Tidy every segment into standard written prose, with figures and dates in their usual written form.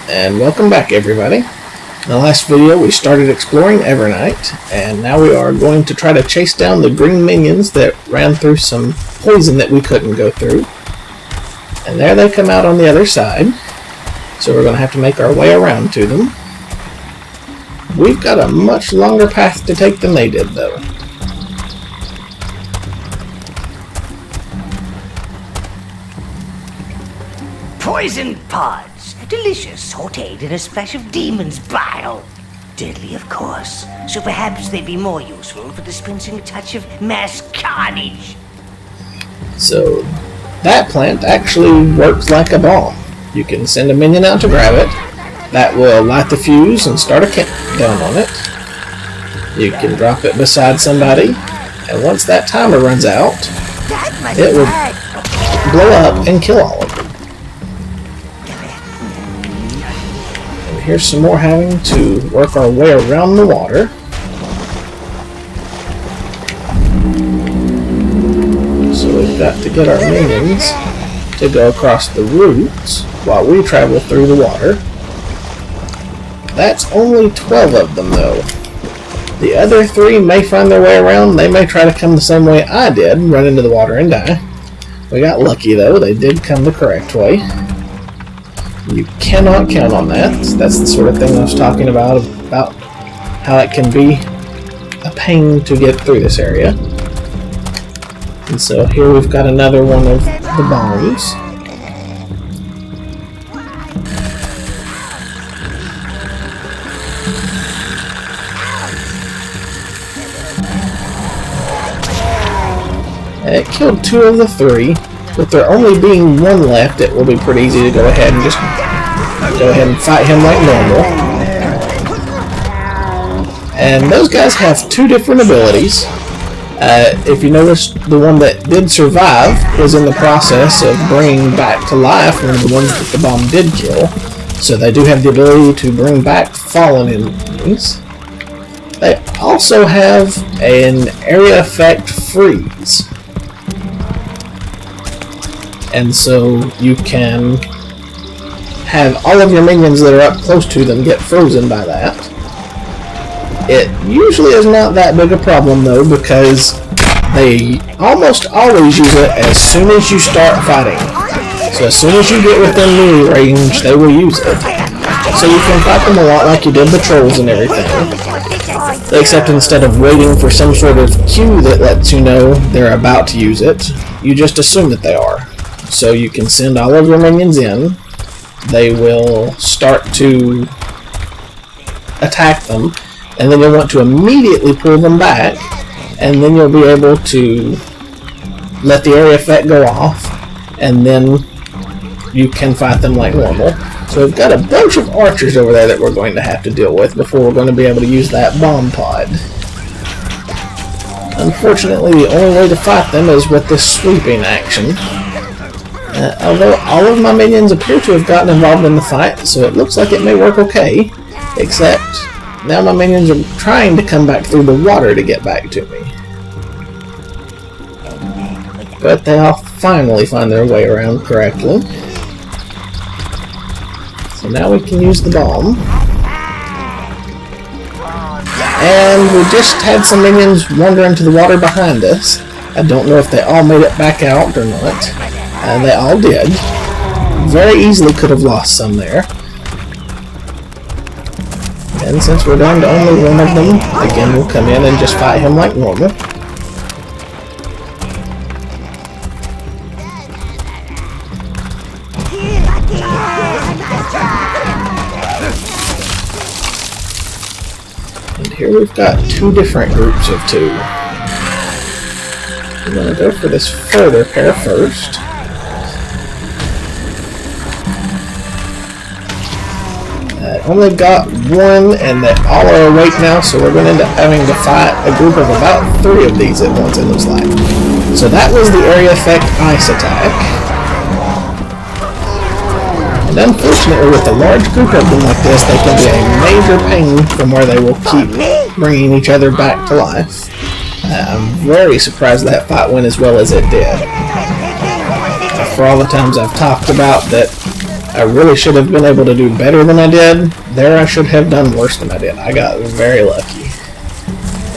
And welcome back, everybody. In the last video we started exploring Evernight, and now we are going to try to chase down the green minions that ran through some poison that we couldn't go through. And there they come out on the other side, so we're going to have to make our way around to them. We've got a much longer path to take than they did, though. Poison pods. Delicious, sautéed in a splash of demon's bile. Deadly, of course, so perhaps they'd be more useful for dispensing a touch of mass carnage. So, that plant actually works like a bomb. You can send a minion out to grab it. That will light the fuse and start a countdown on it. You can drop it beside somebody, and once that timer runs out, it will blow up and kill all of them. Here's some more having to work our way around the water. So we've got to get our minions to go across the roots while we travel through the water. That's only 12 of them, though. The other 3 may find their way around. They may try to come the same way I did, run into the water and die. We got lucky, though. They did come the correct way. You cannot count on that. That's the sort of thing I was talking about how it can be a pain to get through this area. And so here we've got another one of the bombs. It killed 2 of the 3. With there only being 1 left, it will be pretty easy to go ahead and just fight him like normal. And those guys have 2 different abilities. If you notice, the one that did survive was in the process of bringing back to life one of the ones that the bomb did kill. So they do have the ability to bring back fallen enemies. They also have an area effect freeze. And so you can have all of your minions that are up close to them get frozen by that. It usually is not that big a problem, though, because they almost always use it as soon as you start fighting. So as soon as you get within melee range, they will use it. So you can fight them a lot like you did the trolls and everything. Except instead of waiting for some sort of cue that lets you know they're about to use it, you just assume that they are. So you can send all of your minions in. They will start to attack them, and then you'll want to immediately pull them back, and then you'll be able to let the area effect go off, and then you can fight them like normal. So we've got a bunch of archers over there that we're going to have to deal with before we're going to be able to use that bomb pod. Unfortunately, the only way to fight them is with this sweeping action. Although all of my minions appear to have gotten involved in the fight, so it looks like it may work okay, except now my minions are trying to come back through the water to get back to me. But they'll finally find their way around correctly. So now we can use the bomb. And we just had some minions wander into the water behind us. I don't know if they all made it back out or not. And they all did. Very easily could have lost some there. And since we're down to only 1 of them, again we'll come in and just fight him like normal. And here we've got 2 different groups of 2. I'm going to go for this further pair first. Only got 1, and they all are awake now, so we're going to end up having to fight a group of about 3 of these at once, it looks like. So that was the area effect ice attack. And unfortunately, with a large group of them like this, they can be a major pain from where they will keep bringing each other back to life. I'm very surprised that fight went as well as it did. For all the times I've talked about that I really should have been able to do better than I did. There I should have done worse than I did. I got very lucky.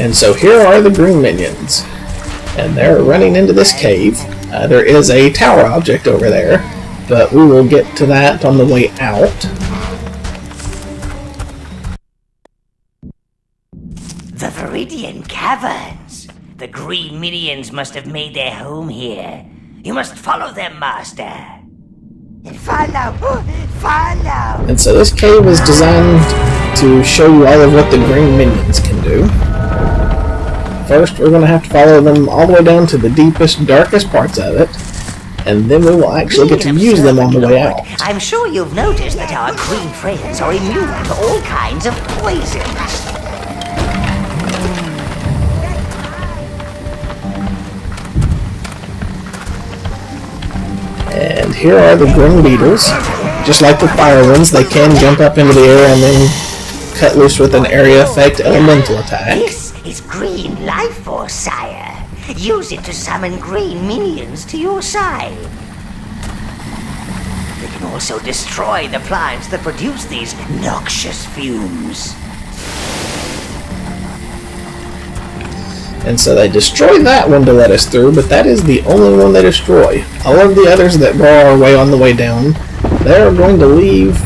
And so here are the green minions. And they're running into this cave. There is a tower object over there, but we will get to that on the way out. The Viridian Caverns. The green minions must have made their home here. You must follow them, Master. Follow! Follow! And so this cave is designed to show you all of what the green minions can do. First, we're going to have to follow them all the way down to the deepest, darkest parts of it, and then we will actually get to use them on the way out. I'm sure you've noticed that our green friends are immune to all kinds of poisons. And here are the green beetles. Just like the fire ones, they can jump up into the air and then cut loose with an area effect elemental attack. This is green life force, sire. Use it to summon green minions to your side. They can also destroy the plants that produce these noxious fumes. And so they destroy that one to let us through, but that is the only one they destroy. All of the others that bar our way on the way down, they're going to leave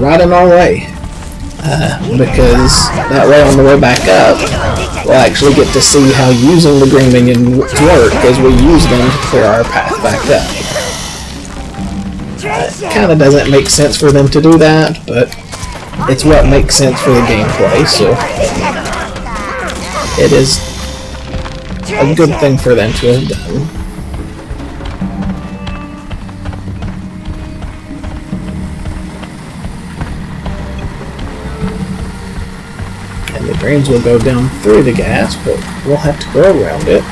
right in our way. Because that way on the way back up, we'll actually get to see how using the green minions work as we use them to clear our path back up. It kind of doesn't make sense for them to do that, but it's what makes sense for the gameplay, so it is a good thing for them to have done. And the greens will go down through the gas, but we'll have to go around it.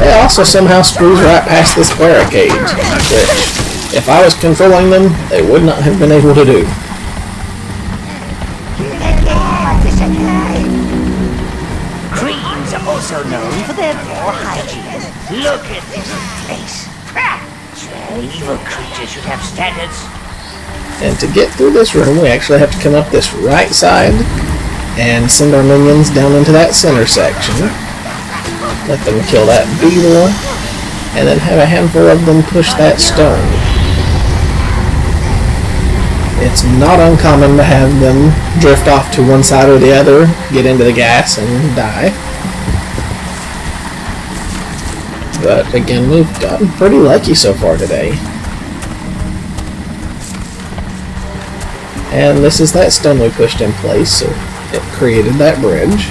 They also somehow squeeze right past this barricade, which, if I was controlling them, they would not have been able to do. Also known for their poor hygiene. Look at this place. Evil creatures should have standards. And to get through this room, we actually have to come up this right side and send our minions down into that center section. Let them kill that beetle, and then have a handful of them push that stone. It's not uncommon to have them drift off to one side or the other, get into the gas, and die. But again, we've gotten pretty lucky so far today. And this is that stone we pushed in place, so it created that bridge.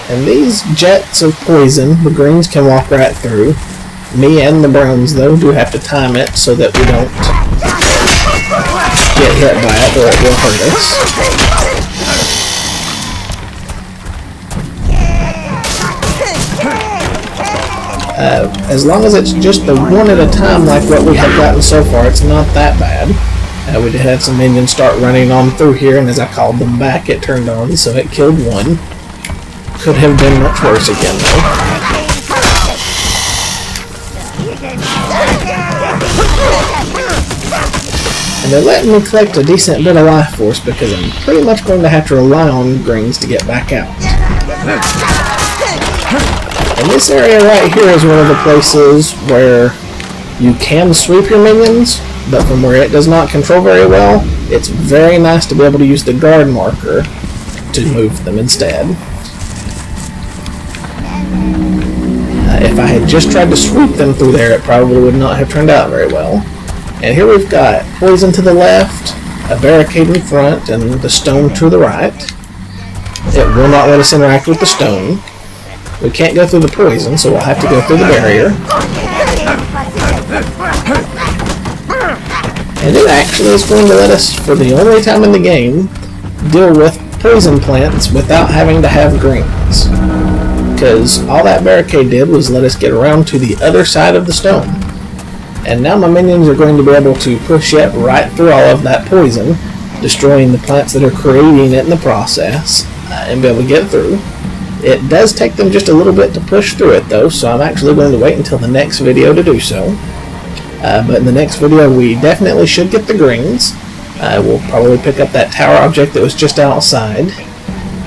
And these jets of poison, the greens can walk right through. Me and the browns, though, do have to time it so that we don't get hit by it or it will hurt us. As long as it's just the one at a time like what we have gotten so far, it's not that bad. We did have some minions start running on through here, and as I called them back, it turned on, so it killed one. Could have been much worse again, though. And they're letting me collect a decent bit of life force because I'm pretty much going to have to rely on greens to get back out. And this area right here is one of the places where you can sweep your minions, but from where it does not control very well, it's very nice to be able to use the guard marker to move them instead. If I had just tried to sweep them through there, it probably would not have turned out very well. And here we've got poison to the left, a barricade in front, and the stone to the right. It will not let us interact with the stone. We can't go through the poison, so we'll have to go through the barrier. And it actually is going to let us, for the only time in the game, deal with poison plants without having to have greens. Because all that barricade did was let us get around to the other side of the stone. And now my minions are going to be able to push it right through all of that poison destroying the plants that are creating it in the process, and be able to get through. It does take them just a little bit to push through it though, so I'm actually going to wait until the next video to do so. But in the next video we definitely should get the greens. We'll probably pick up that tower object that was just outside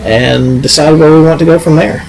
and decide where we want to go from there.